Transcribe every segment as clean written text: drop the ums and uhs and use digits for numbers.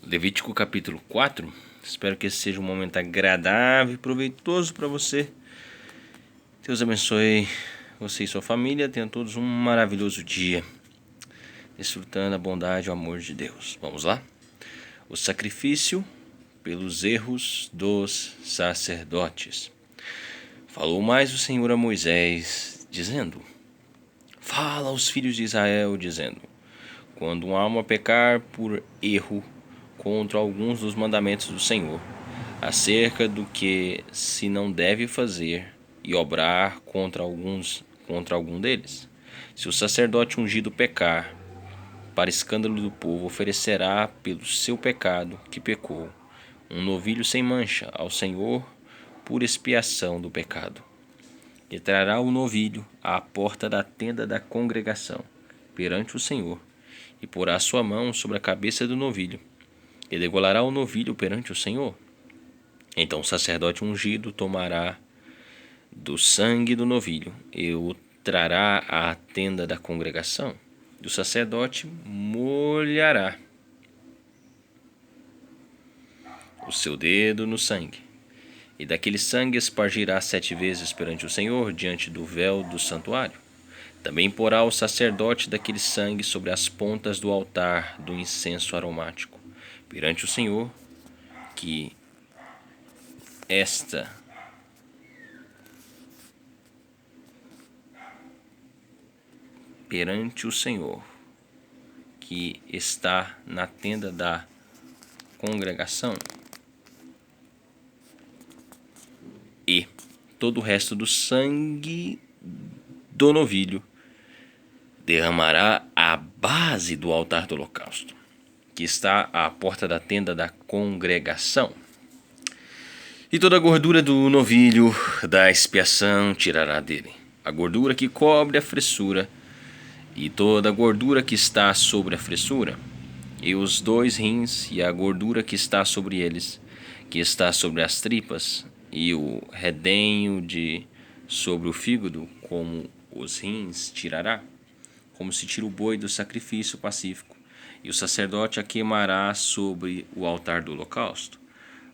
Levítico capítulo 4. Espero que esse seja um momento agradável e proveitoso para você. Deus abençoe você e sua família. Tenham todos um maravilhoso dia, desfrutando a bondade e o amor de Deus. Vamos lá? O sacrifício pelos erros dos sacerdotes. Falou mais o Senhor a Moisés, dizendo: Fala aos filhos de Israel, dizendo: Quando uma alma pecar por erro contra alguns dos mandamentos do Senhor, acerca do que se não deve fazer, e obrar contra algum deles, se o sacerdote ungido pecar, para escândalo do povo, oferecerá pelo seu pecado que pecou um novilho sem mancha ao Senhor por expiação do pecado. E trará o novilho à porta da tenda da congregação perante o Senhor, e porá sua mão sobre a cabeça do novilho, e degolará o novilho perante o Senhor. Então o sacerdote ungido tomará do sangue do novilho e o trará à tenda da congregação. E o sacerdote molhará o seu dedo no sangue, e daquele sangue espargirá 7 vezes perante o Senhor, diante do véu do santuário. Também porá o sacerdote daquele sangue sobre as pontas do altar do incenso aromático, perante o Senhor, que está na tenda da congregação, e todo o resto do sangue do novilho derramará à base do altar do holocausto, que está à porta da tenda da congregação. E toda a gordura do novilho da expiação tirará dele, a gordura que cobre a fressura, e toda a gordura que está sobre a fressura, e os 2 rins, e a gordura que está sobre eles, que está sobre as tripas, e o redenho sobre o fígado, como os rins tirará, como se tira o boi do sacrifício pacífico, e o sacerdote a queimará sobre o altar do holocausto.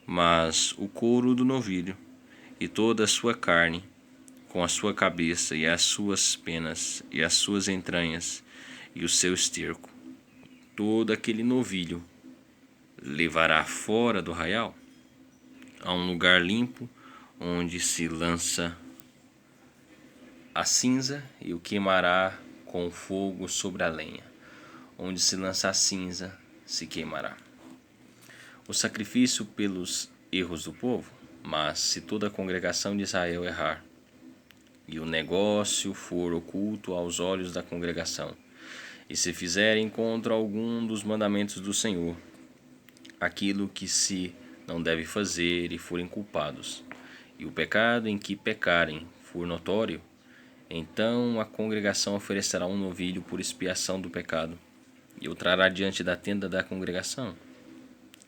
Mas o couro do novilho, e toda a sua carne, com a sua cabeça, e as suas penas, e as suas entranhas, e o seu esterco, todo aquele novilho levará fora do arraial, a um lugar limpo, onde se lança a cinza, e o queimará com fogo sobre a lenha. Onde se lança a cinza, se queimará. O sacrifício pelos erros do povo. Mas se toda a congregação de Israel errar, e o negócio for oculto aos olhos da congregação, e se fizerem contra algum dos mandamentos do Senhor, aquilo que se não deve fazer, e forem culpados, e o pecado em que pecarem for notório, então a congregação oferecerá um novilho por expiação do pecado, e o trará diante da tenda da congregação.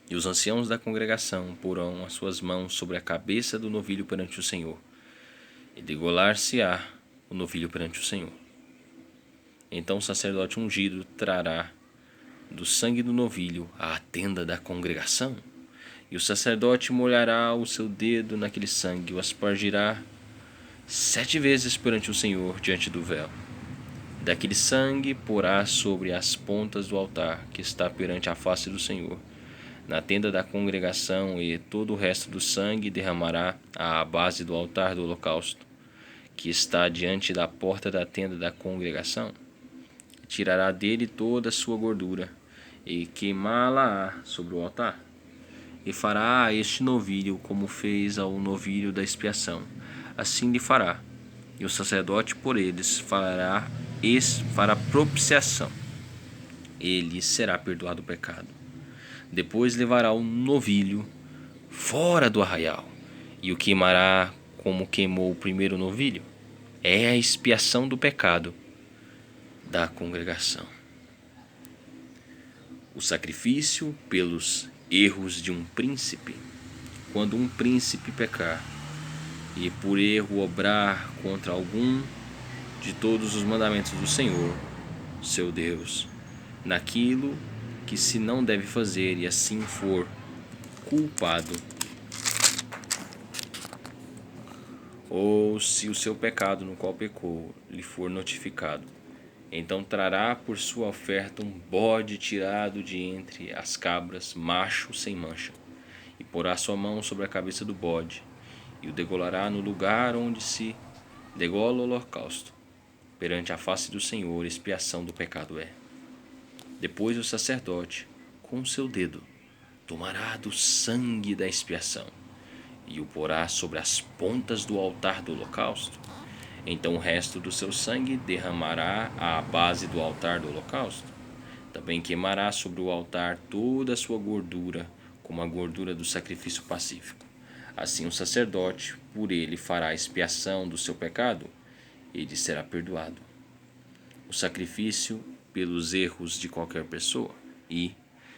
E os anciãos da congregação porão as suas mãos sobre a cabeça do novilho perante o Senhor, e degolar-se-á o novilho perante o Senhor. Então o sacerdote ungido trará do sangue do novilho à tenda da congregação, e o sacerdote molhará o seu dedo naquele sangue, e o aspergirá 7 vezes perante o Senhor diante do véu. Daquele sangue porá sobre as pontas do altar que está perante a face do Senhor, na tenda da congregação, e todo o resto do sangue derramará à base do altar do holocausto, que está diante da porta da tenda da congregação. Tirará dele toda a sua gordura, e queimá-la sobre o altar. E fará a este novilho como fez ao novilho da expiação, assim lhe fará. E o sacerdote por eles fará propiciação, ele será perdoado o pecado. Depois levará o novilho fora do arraial, e o queimará como queimou o primeiro novilho. É a expiação do pecado da congregação. O sacrifício pelos erros de um príncipe. Quando um príncipe pecar, e por erro obrar contra algum de todos os mandamentos do Senhor, seu Deus, naquilo que se não deve fazer e assim for culpado, ou se o seu pecado no qual pecou lhe for notificado, então trará por sua oferta um bode tirado de entre as cabras, macho sem mancha, e porá sua mão sobre a cabeça do bode, e o degolará no lugar onde se degola o holocausto. Perante a face do Senhor, expiação do pecado é. Depois o sacerdote, com o seu dedo, tomará do sangue da expiação, e o porá sobre as pontas do altar do holocausto. Então o resto do seu sangue derramará à base do altar do holocausto. Também queimará sobre o altar toda a sua gordura, como a gordura do sacrifício pacífico. Assim o sacerdote, por ele, fará expiação do seu pecado, e lhe será perdoado o sacrifício pelos erros de qualquer pessoa. E,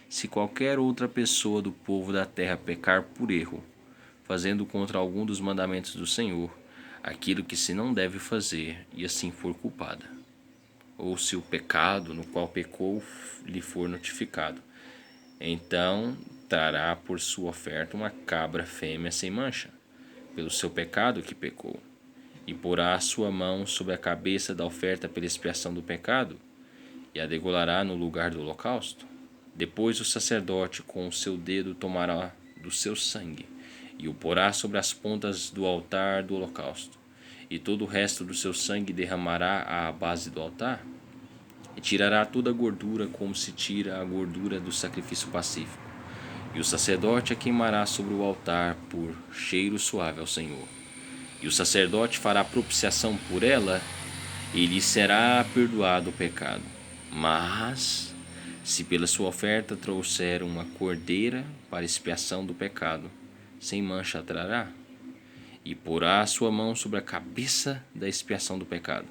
se qualquer outra pessoa do povo da terra pecar por erro, fazendo contra algum dos mandamentos do Senhor, aquilo que se não deve fazer, e assim for culpada, ou se o pecado no qual pecou lhe for notificado, então trará por sua oferta uma cabra fêmea sem mancha, pelo seu pecado que pecou, e porá a sua mão sobre a cabeça da oferta pela expiação do pecado, e a degolará no lugar do holocausto. Depois o sacerdote com o seu dedo tomará do seu sangue, e o porá sobre as pontas do altar do holocausto, e todo o resto do seu sangue derramará à base do altar, e tirará toda a gordura como se tira a gordura do sacrifício pacífico, e o sacerdote a queimará sobre o altar por cheiro suave ao Senhor. E o sacerdote fará propiciação por ela, e lhe será perdoado o pecado. Mas, se pela sua oferta trouxer uma cordeira para expiação do pecado, sem mancha a trará, e porá a sua mão sobre a cabeça da expiação do pecado,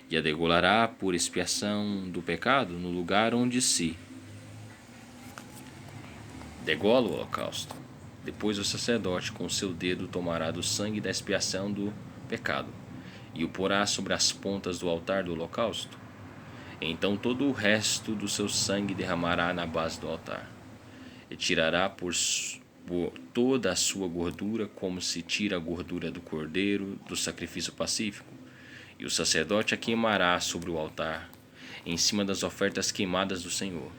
e a degolará por expiação do pecado no lugar onde se degola o holocausto. Depois o sacerdote com o seu dedo tomará do sangue da expiação do pecado, e o porá sobre as pontas do altar do holocausto. Então todo o resto do seu sangue derramará na base do altar, e tirará por toda a sua gordura, como se tira a gordura do cordeiro do sacrifício pacífico, e o sacerdote a queimará sobre o altar, em cima das ofertas queimadas do Senhor.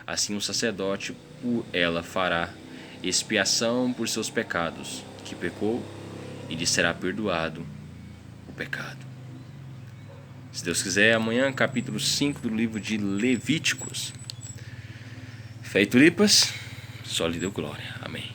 Assim o sacerdote por ela fará expiação por seus pecados, que pecou, e lhe será perdoado o pecado. Se Deus quiser, amanhã, capítulo 5 do livro de Levíticos. Fé e tulipas, só lhe deu glória. Amém.